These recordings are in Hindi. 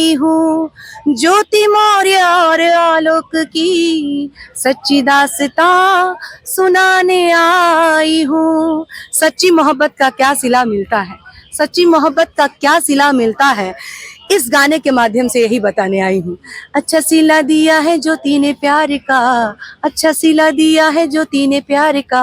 आई हूँ, ज्योति मौर्य और आलोक की सच्ची दास्तां सुनाने आई हूँ। सच्ची मोहब्बत का क्या सिला मिलता है, सच्ची मोहब्बत का क्या सिला मिलता है, इस गाने के माध्यम से यही बताने आई हूँ। अच्छा सिला दिया है ज्योति ने प्यार का, अच्छा सिला दिया है ज्योति ने प्यार का,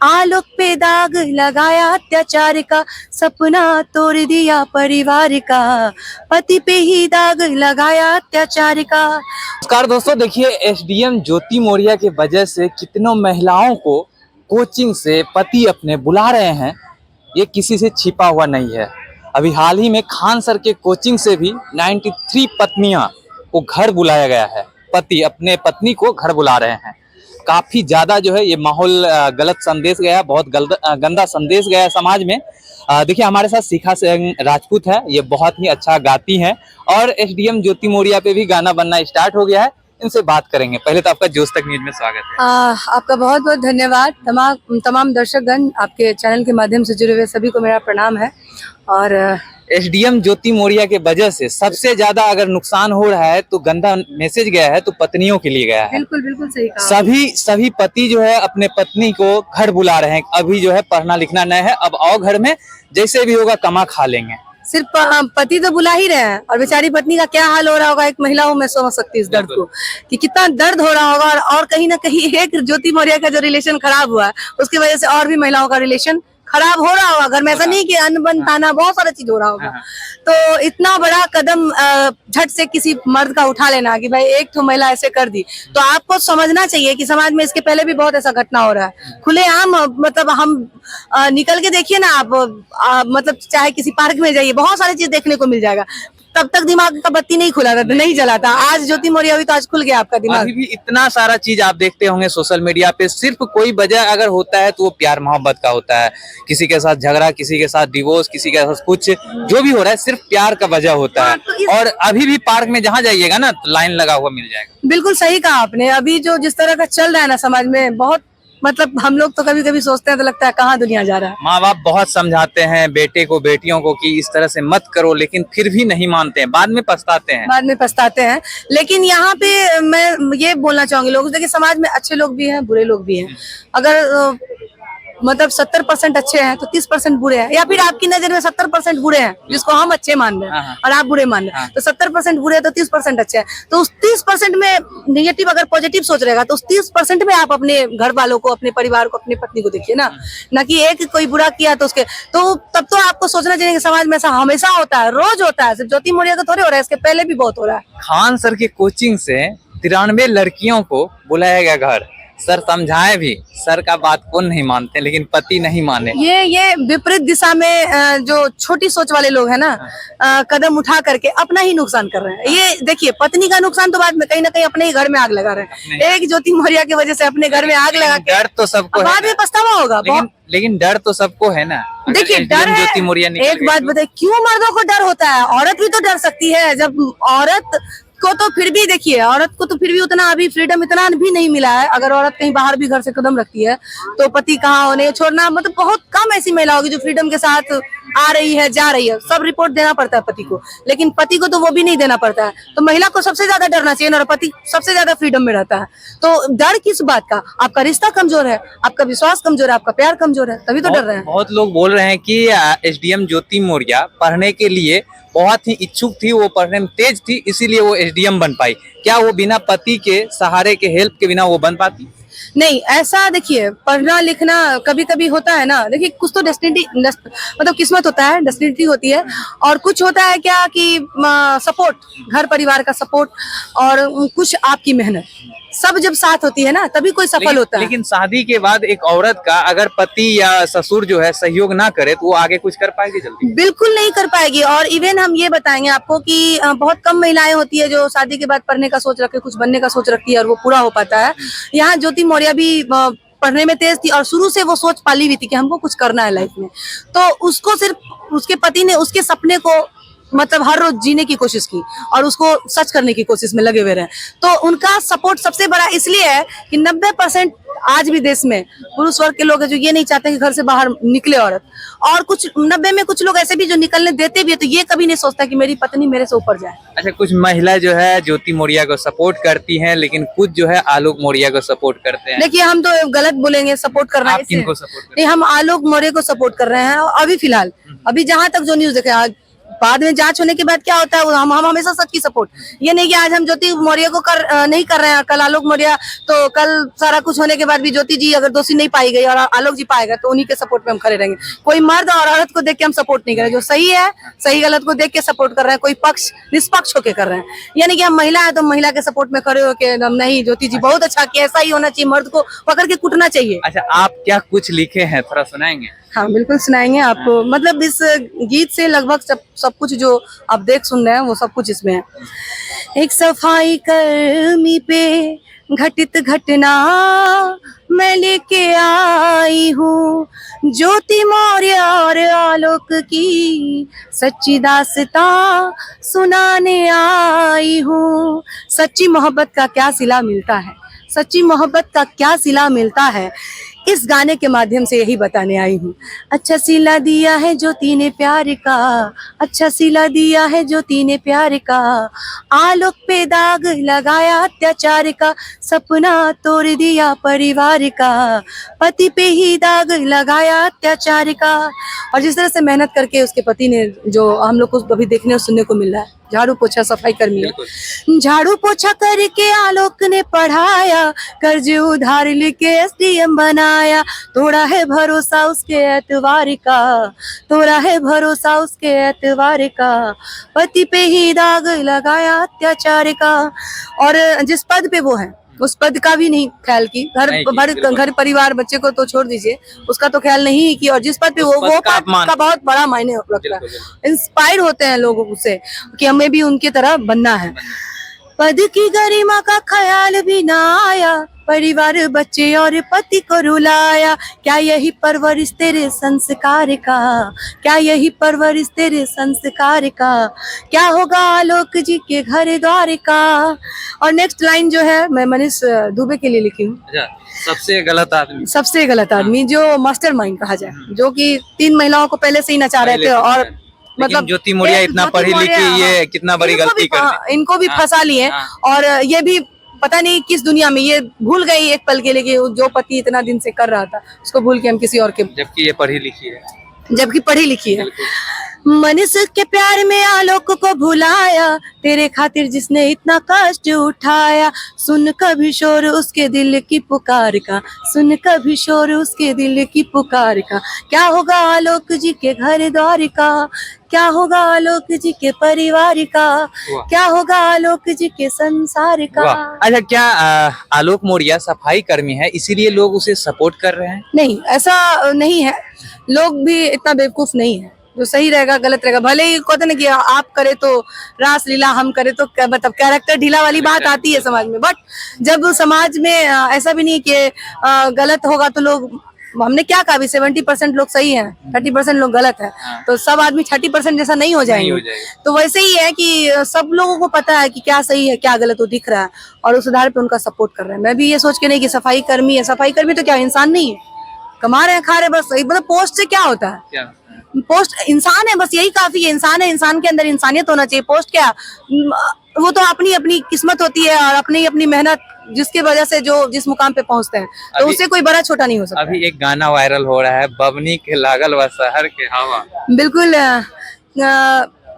आलोक पे दाग लगाया अत्याचार का, सपना तोड़ दिया परिवार का, पति पे ही दाग लगाया अत्याचार का। नमस्कार दोस्तों, देखिए एसडीएम ज्योति मौर्य के वजह से कितनों महिलाओं को कोचिंग से पति अपने बुला रहे हैं, ये किसी से छिपा हुआ नहीं है। अभी हाल ही में खान सर के कोचिंग से भी 93 पत्नियां को घर बुलाया गया है, पति अपने पत्नी को घर बुला रहे हैं। काफी ज्यादा जो है ये माहौल गलत संदेश गया, बहुत गंदा संदेश गया समाज में। देखिए हमारे साथ शिखा सिंह राजपूत है, ये बहुत ही अच्छा गाती हैं और एसडीएम ज्योति मौर्य पे भी गाना बनना स्टार्ट हो गया है। इनसे बात करेंगे। पहले तो आपका जोश तक न्यूज में स्वागत है। आपका बहुत बहुत धन्यवाद। तमाम दर्शकगण, आपके चैनल के माध्यम से जुड़े हुए सभी को मेरा प्रणाम है। और एसडीएम ज्योति मौर्य के वजह से सबसे ज्यादा अगर नुकसान हो रहा है तो गंदा मैसेज गया है तो पत्नियों के लिए गया है। बिल्कुल बिल्कुल सही कहा। सभी पति जो है अपने पत्नी को घर बुला रहे हैं। अभी जो है पढ़ना लिखना नहीं है, अब आओ घर में, जैसे भी होगा कमा खा लेंगे। सिर्फ पति तो बुला ही रहे हैं और बेचारी पत्नी का क्या हाल हो रहा होगा, एक महिला हूँ मैं समझ सकती इस दर्द को कि कितना दर्द हो रहा होगा। और कहीं ना कहीं एक ज्योति मौर्य का जो रिलेशन खराब हुआ है उसकी वजह से और भी महिलाओं का रिलेशन खराब हो रहा होगा घर में। ऐसा नहीं कि अनबन ताना बहुत सारा चीज हो रहा होगा। तो इतना बड़ा कदम झट से किसी मर्द का उठा लेना कि भाई एक तो महिला ऐसे कर दी, तो आपको समझना चाहिए कि समाज में इसके पहले भी बहुत ऐसा घटना हो रहा है खुलेआम। मतलब हम निकल के देखिए ना आप, मतलब चाहे किसी पार्क में जाइए, बहुत सारी चीज देखने को मिल जाएगा। तब तक दिमाग का बत्ती नहीं खुला था, नहीं जला था। आज ज्योति मौर्य हुई तो आज खुल गया आपका दिमाग। अभी भी इतना सारा चीज आप देखते होंगे सोशल मीडिया पे, सिर्फ कोई वजह अगर होता है तो वो प्यार मोहब्बत का होता है। किसी के साथ झगड़ा, किसी के साथ डिवोर्स, किसी के साथ कुछ जो भी हो रहा है सिर्फ प्यार का वजह होता है। और अभी भी पार्क में जहाँ जाइएगा ना तो लाइन लगा हुआ मिल जाएगा। बिल्कुल सही कहा आपने। अभी जो जिस तरह का चल रहा है ना समाज में, बहुत मतलब हम लोग तो कभी कभी सोचते हैं तो लगता है कहाँ दुनिया जा रहा है। माँ बाप बहुत समझाते हैं बेटे को बेटियों को कि इस तरह से मत करो, लेकिन फिर भी नहीं मानते हैं, बाद में पछताते हैं। लेकिन यहाँ पे मैं ये बोलना चाहूंगी लोगों से, देखिए समाज में अच्छे लोग भी हैं, बुरे लोग भी हैं। अगर मतलब 70% अच्छे हैं तो 30% बुरे हैं, या फिर आपकी नजर में 70% बुरे हैं जिसको हम अच्छे मान रहे हैं और आप बुरे मान रहे हैं, तो 70% बुरे हैं तो 30% अच्छे हैं। तो उस 30% में नेगेटिव अगर पॉजिटिव सोच रहेगा तो उस 30% में आप अपने घर वालों को, अपने परिवार को, अपनी पत्नी को देखिए ना कि एक कोई बुरा किया तो उसके, तो तब तो आपको सोचना चाहिए कि समाज में ऐसा हमेशा होता है, रोज होता है। सिर्फ ज्योति मौर्य का थोड़े हो रहा है, इसके पहले भी बहुत हो रहा है। खान सर के कोचिंग से 93 लड़कियों को बुलाया गया घर। सर समझाए भी, सर का बात कौन नहीं मानते, लेकिन पति नहीं माने। ये विपरीत दिशा में जो छोटी सोच वाले लोग हैं ना, कदम उठा करके अपना ही नुकसान कर रहे हैं। ये देखिए, पत्नी का नुकसान तो बाद में कहीं ना कहीं अपने ही घर में आग लगा रहे हैं। एक ज्योति मौर्य की वजह से अपने घर में आग लगा के डर तो सबको बाद में पछतावा होगा। लेकिन डर तो सबको है ना। देखिए डर है। ज्योति मौर्य एक बात बताइए, क्यों मर्दों को डर होता है? औरत भी तो डर सकती है। जब औरत को तो फिर भी देखिए, औरत को तो फिर भी उतना अभी फ्रीडम इतना भी नहीं मिला है। अगर औरत कहीं बाहर भी घर से कदम रखती है तो पति कहाँ होने छोड़ना, मतलब बहुत कम ऐसी महिला होगी जो फ्रीडम के साथ आ रही है, जा रही है। सब रिपोर्ट देना पड़ता है पति को, लेकिन पति को तो वो भी नहीं देना पड़ता है। तो महिला को सबसे ज्यादा डरना चाहिए और पति सबसे ज्यादा फ्रीडम में रहता है। तो डर किस बात का? आपका रिश्ता कमजोर है, आपका विश्वास कमजोर है, आपका प्यार कमजोर है, तभी तो डर रहे हैं। बहुत लोग बोल रहे हैं कि एसडीएम ज्योति मौर्य पढ़ने के लिए बहुत ही इच्छुक थी, वो पढ़ने में तेज थी, इसीलिए वो एसडीएम बन पाई। क्या वो बिना पति के सहारे के हेल्प के बिना वो बन पाती? नहीं, ऐसा देखिए, पढ़ना लिखना कभी कभी होता है ना। देखिए कुछ तो मतलब किस्मत होता है, डेस्टिनी होती है, और कुछ होता है क्या कि सपोर्ट, घर परिवार का सपोर्ट, और कुछ आपकी मेहनत, सब जब साथ होती है ना तभी कोई सफल होता है। लेकिन शादी के बाद एक औरत का अगर पति या ससुर जो है सहयोग ना करे तो वो आगे कुछ कर पाएगी जल्दी? बिल्कुल नहीं कर पाएगी। और इवन हम ये बताएंगे आपको कि बहुत कम महिलाएं होती है जो शादी के बाद पढ़ने का सोच रखती है, कुछ बनने का सोच रखती है और वो पूरा हो पाता है। यहाँ ज्योति मौर्य भी पढ़ने में तेज थी और शुरू से वो सोच पाली हुई थी कि हमको कुछ करना है लाइफ में। तो उसको सिर्फ उसके पति ने उसके सपने को मतलब हर रोज जीने की कोशिश की और उसको सच करने की कोशिश में लगे हुए रहे। तो उनका सपोर्ट सबसे बड़ा इसलिए है कि 90% आज भी देश में पुरुष वर्ग के लोग हैं जो ये नहीं चाहते कि घर से बाहर निकले औरत, और कुछ 90 में कुछ लोग ऐसे भी जो निकलने देते भी है, तो ये कभी नहीं सोचता कि मेरी पत्नी मेरे से ऊपर जाए। अच्छा, कुछ महिला जो है ज्योति मौर्य को सपोर्ट करती हैं, लेकिन कुछ जो है आलोक मौर्य को सपोर्ट करते हैं। देखिए, हम तो गलत बोलेंगे सपोर्ट करना आप इससे। किनको सपोर्ट करते नहीं, हम आलोक मौर्य को सपोर्ट कर रहे हैं अभी फिलहाल। अभी जहां तक जो न्यूज देखे, आज बाद में जांच होने के बाद क्या होता है, हम हमेशा सच की सपोर्ट। ये नहीं कि आज हम ज्योति मौर्य को नहीं कर रहे हैं, कल आलोक मौर्य, तो कल सारा कुछ होने के बाद भी ज्योति जी अगर दोषी नहीं पाई गई और आलोक जी पाएगा तो उन्हीं के सपोर्ट में हम खड़े रहेंगे। कोई मर्द और औरत को देख के हम सपोर्ट नहीं कर रहे, जो सही है सही गलत को देख के सपोर्ट कर रहे हैं, कोई पक्ष निष्पक्ष होके कर रहे हैं। यानी कि हम महिला है तो महिला के सपोर्ट में खड़े होके हम नहीं, ज्योति जी बहुत अच्छा किया, ऐसा ही होना चाहिए, मर्द को पकड़ के कूटना चाहिए। अच्छा, आप क्या कुछ लिखे हैं, थोड़ा सुनाएंगे? हाँ, बिल्कुल सुनाएंगे आपको। मतलब इस गीत से लगभग सब कुछ जो आप देख सुन रहे हैं वो सब कुछ इसमें है। एक सफाई कर्मी पे घटित घटना मैं लेके आई हूँ, ज्योति मौर्य और आलोक की सच्ची दास्तां सुनाने आई हूँ। सच्ची मोहब्बत का क्या सिला मिलता है, सच्ची मोहब्बत का क्या सिला मिलता है, इस गाने के माध्यम से यही बताने आई हूँ। अच्छा सिला दिया है ज्योति ने प्यार का, अच्छा सिला दिया है ज्योति ने प्यार का, आलोक पे दाग लगाया अत्याचार का, सपना तोड़ दिया परिवार का, पति पे ही दाग लगाया अत्याचार का। और जिस तरह से मेहनत करके उसके पति ने, जो हम लोग को अभी देखने और सुनने को मिल रहा है, झाड़ू पोछा सफाई कर्मी है, झाड़ू पोछा करके आलोक ने पढ़ाया, कर्ज उधार लेके एसडीएम बनाया, तोड़ा है भरोसा उसके एतवार का, तोड़ा है भरोसा उसके एतवार का, पति पे ही दाग लगाया अत्याचार का। और जिस पद पे वो है उस पद का भी नहीं ख्याल की, घर परिवार बच्चे को तो छोड़ दीजिए, उसका तो ख्याल नहीं की। और जिस पद पे वो पद का बहुत बड़ा मायने रखता है। इंस्पायर होते हैं लोग उससे कि हमें भी उनकी तरह बनना है। पद की गरिमा का ख्याल भी ना आया, परिवार बच्चे और पति को रुलाया, क्या यही परवरिश तेरे संस्कार का, क्या यही परवरिश तेरे संस्कार का, क्या होगा आलोक जी के घर द्वार का। और नेक्स्ट लाइन जो है मैं मनीष दुबे के लिए लिखी हूँ। सबसे गलत आदमी, सबसे गलत आदमी जो मास्टर माइंड कहा जाए, जो कि 3 महिलाओं को पहले से ही नचा रहे थे। और मतलब ज्योति मौर्य इतना पढ़ी लिखी, ये कितना बड़ी गलती कर दी। इनको भी फंसा लिए। और ये भी पता नहीं किस दुनिया में ये भूल गई एक पल के लिए, जो पति इतना दिन से कर रहा था उसको भूल के हम किसी और के, जबकि ये पढ़ी लिखी है, जबकि पढ़ी लिखी है। मनीष के प्यार में आलोक को भुलाया, तेरे खातिर जिसने इतना कष्ट उठाया, सुन कभी शोर उसके दिल की पुकार का, सुन कभी शोर उसके दिल की पुकार का, क्या होगा आलोक जी के घर द्वार का, क्या होगा आलोक जी के परिवार का, क्या होगा आलोक जी के संसार का। अच्छा, क्या आलोक मौर्य सफाई कर्मी है इसीलिए लोग उसे सपोर्ट कर रहे हैं? नहीं, ऐसा नहीं है। लोग भी इतना बेवकूफ नहीं है, जो सही रहेगा गलत रहेगा। भले ही कहते ना कि आप करे तो रास लीला, हम करे तो मतलब कैरेक्टर ढीला वाली बात आती है समाज में। बट जब समाज में ऐसा भी नहीं कि गलत होगा तो लोग, हमने क्या कहा अभी 70% लोग सही हैं, 30% लोग गलत है, तो सब आदमी 30% जैसा नहीं हो जाएंगे। तो वैसे ही है कि सब लोगों को पता है कि क्या सही है क्या गलत, वो दिख रहा है और उस आधार पे उनका सपोर्ट कर रहे हैं। मैं भी ये सोच के नहीं कि सफाई कर्मी है, सफाई कर्मी तो क्या इंसान नहीं है, कमा रहे हैं खा रहे हैं बस। मतलब पोस्ट से क्या होता है, पोस्ट इंसान है बस, यही काफी है। इंसान है, इंसान के अंदर इंसानियत होना चाहिए। पोस्ट क्या, वो तो अपनी अपनी किस्मत होती है और अपनी अपनी मेहनत जिसकी वजह से जो जिस मुकाम पे पहुंचते हैं, तो उससे कोई बड़ा छोटा नहीं हो सकता। अभी एक गाना वायरल हो रहा है, बबनी के लागल व शहर के हवा। बिल्कुल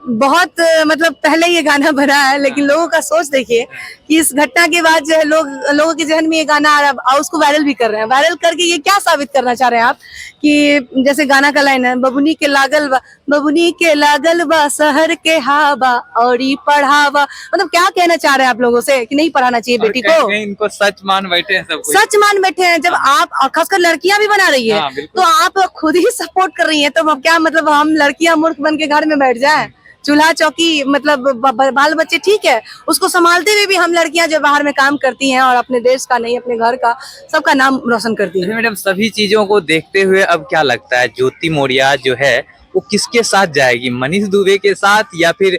बहुत मतलब पहले ये गाना बना है, लेकिन लोगों का सोच देखिए कि इस घटना के बाद जो है लोगों के जहन में ये गाना आ रहा है और उसको वायरल भी कर रहे हैं। वायरल करके ये क्या साबित करना चाह रहे हैं आप कि जैसे गाना का लाइन है, बबुनी के लागल बा शहर के हावा और पढ़ावा। मतलब क्या कहना चाह रहे हैं आप लोगों से कि नहीं पढ़ाना चाहिए बेटी को? इनको सच मान बैठे हैं, सब सच मान बैठे हैं। जब आप खासकर लड़कियां भी बना रही है तो आप खुद ही सपोर्ट कर रही है, तो क्या मतलब हम लड़कियां मूर्ख बन के घर में बैठ जाए? चूल्हा चौकी मतलब बाल बच्चे ठीक है, उसको संभालते हुए भी हम लड़कियां जो बाहर में काम करती हैं और अपने देश का नहीं अपने घर का सबका नाम रोशन करती हैं। मैडम, सभी चीजों को देखते हुए अब क्या लगता है ज्योति मौर्य जो है वो किसके साथ जाएगी, मनीष दुबे के साथ या फिर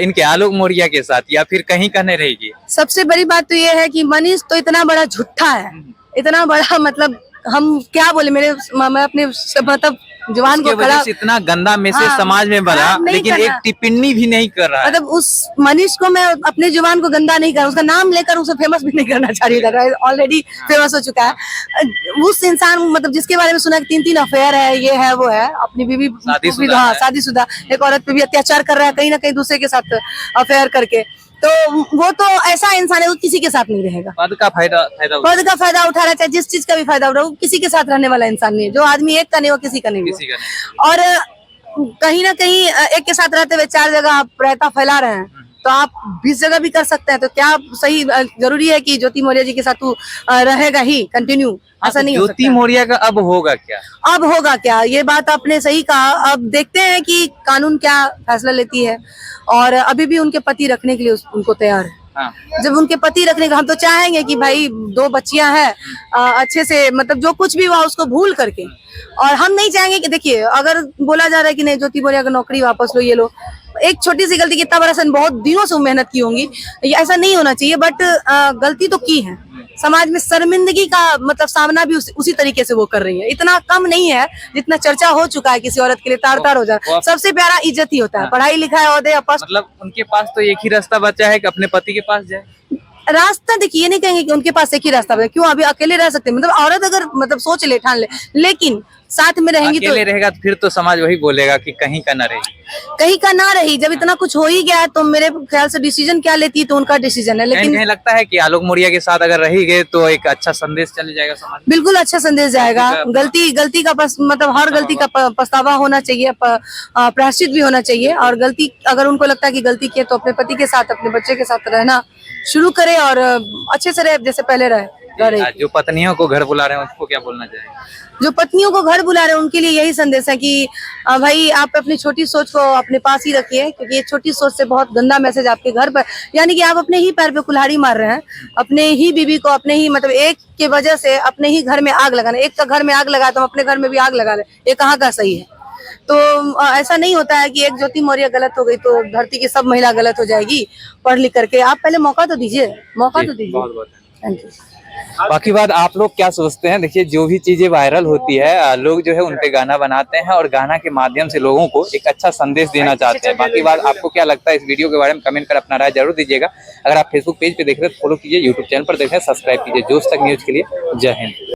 इनके आलोक मौर्य के साथ, या फिर कहीं कहने रहेगी? सबसे बड़ी बात तो ये है कि मनीष तो इतना बड़ा झूठा है, इतना बड़ा, मतलब हम क्या बोले, मैं अपने मतलब जुबान उसके को वजह खराब, से इतना गंदा मैसेज हाँ, समाज में भरा, खराब नहीं लेकिन करना। एक टिप्पणी भी नहीं कर रहा है। मतलब उस मनीष को मैं अपने जुबान को गंदा नहीं कर, उसका नाम लेकर उसे फेमस भी नहीं करना चाह रही था, ऑलरेडी फेमस हो चुका है। उस इंसान, मतलब जिसके बारे में सुना कि 3 अफेयर है, ये है वो है, अपनी बीवी शादीशुदा हाँ है। शादीशुदा एक औरत पे भी अत्याचार कर रहा है, कहीं ना कहीं दूसरे के साथ अफेयर करके, तो वो तो ऐसा इंसान है, वो किसी के साथ नहीं रहेगा। पद का फायदा पद का फायदा उठा रहा है, चाहे जिस चीज का भी फायदा उठा, वो किसी के साथ रहने वाला इंसान नहीं है। जो आदमी एक का नहीं, वो किसी का नहीं हुआ। किसी का नहीं। और कहीं ना कहीं एक के साथ रहते हुए 4 जगह आप रायता फैला रहे हैं, तो आप 20 जगह भी कर सकते हैं। तो क्या सही जरूरी है कि ज्योति मौर्य जी के साथ तू रहेगा ही कंटिन्यू? ऐसा नहीं हो ज्योति सकता। मौर्य का अब होगा क्या? अब होगा क्या, ये बात आपने सही कहा। अब देखते हैं कि कानून क्या फैसला लेती है, और अभी भी उनके पति रखने के लिए उनको तैयार है। हाँ। जब उनके पति रखने का, हम तो चाहेंगे कि भाई 2 बच्चियां हैं, अच्छे से, मतलब जो कुछ भी हुआ उसको भूल करके। और हम नहीं चाहेंगे कि, देखिए अगर बोला जा रहा है कि नहीं ज्योति मौर्य का नौकरी वापस लो, ये लो, एक छोटी सी गलती, कितना बड़ा सन, बहुत दिनों से मेहनत की होंगी, ये ऐसा नहीं होना चाहिए, बट गलती तो की है। समाज में शर्मिंदगी का मतलब सामना भी उसी तरीके से वो कर रही है। इतना कम नहीं है जितना चर्चा हो चुका है किसी औरत के लिए, तार तार हो जा रहा है। सबसे प्यारा इज्जत ही होता है, पढ़ाई लिखाई और मतलब उनके पास तो एक ही रास्ता बचा है कि अपने पति के पास जाए। रास्ता। देखिए, ये नहीं कहेंगे कि उनके पास एक ही रास्ता है, क्यों, अभी अकेले रह सकते हैं, मतलब औरत अगर मतलब सोच ले, ठान ले, लेकिन साथ में रहेंगी तो अकेले रहेगा तो फिर तो समाज वही बोलेगा कि कहीं का ना रही। कहीं का ना रही। जब इतना कुछ हो ही गया है, तो मेरे ख्याल से डिसीजन क्या लेती है तो उनका डिसीजन है, लेकिन कहीं लगता है कि आलोक मौर्य के साथ अगर रही गए तो एक अच्छा संदेश चल जाएगा समाज में। बिल्कुल अच्छा संदेश जाएगा। गलती का मतलब हर गलती का पछतावा होना चाहिए, प्रायश्चित भी होना चाहिए। और गलती, अगर उनको लगता है कि गलती की है, तो अपने पति के साथ, अपने बच्चे के साथ रहना शुरू करे, और अच्छे से रहे जैसे पहले रहे। जो पत्नियों को घर बुला रहे हैं उसको क्या बोलना चाहिए? जो पत्नियों को घर बुला रहे हैं उनके लिए यही संदेश है कि भाई आप अपनी छोटी सोच को अपने पास ही रखिए, क्योंकि ये छोटी सोच से बहुत गंदा मैसेज आपके घर पर, यानी कि आप अपने ही पैर पे कुल्हाड़ी मार रहे हैं, अपने ही बीवी को, अपने ही, मतलब एक की वजह से अपने ही घर में आग लगाना। एक का घर में आग लगा तो हम अपने घर में भी आग लगा रहे, ये कहाँ का सही है? तो ऐसा नहीं होता है कि एक ज्योति मौर्य गलत हो गई तो धरती की सब महिला गलत हो जाएगी पढ़ लिख करके। आप पहले मौका तो दीजिए, मौका तो दीजिए। Thank you. बाकी बात आप लोग क्या सोचते हैं? देखिए, जो भी चीजें वायरल होती है, लोग जो है उन पे गाना बनाते हैं और गाना के माध्यम से लोगों को एक अच्छा संदेश देना चाहते हैं। बाकी बात आपको क्या लगता है इस वीडियो के बारे में, कमेंट कर अपना राय जरूर दीजिएगा। अगर आप फेसबुक पेज पे देख रहे हैं तो फॉलो कीजिए, यूट्यूब चैनल पर देख रहे हैं सब्सक्राइब कीजिए। जोश तक न्यूज के लिए जय हिंद।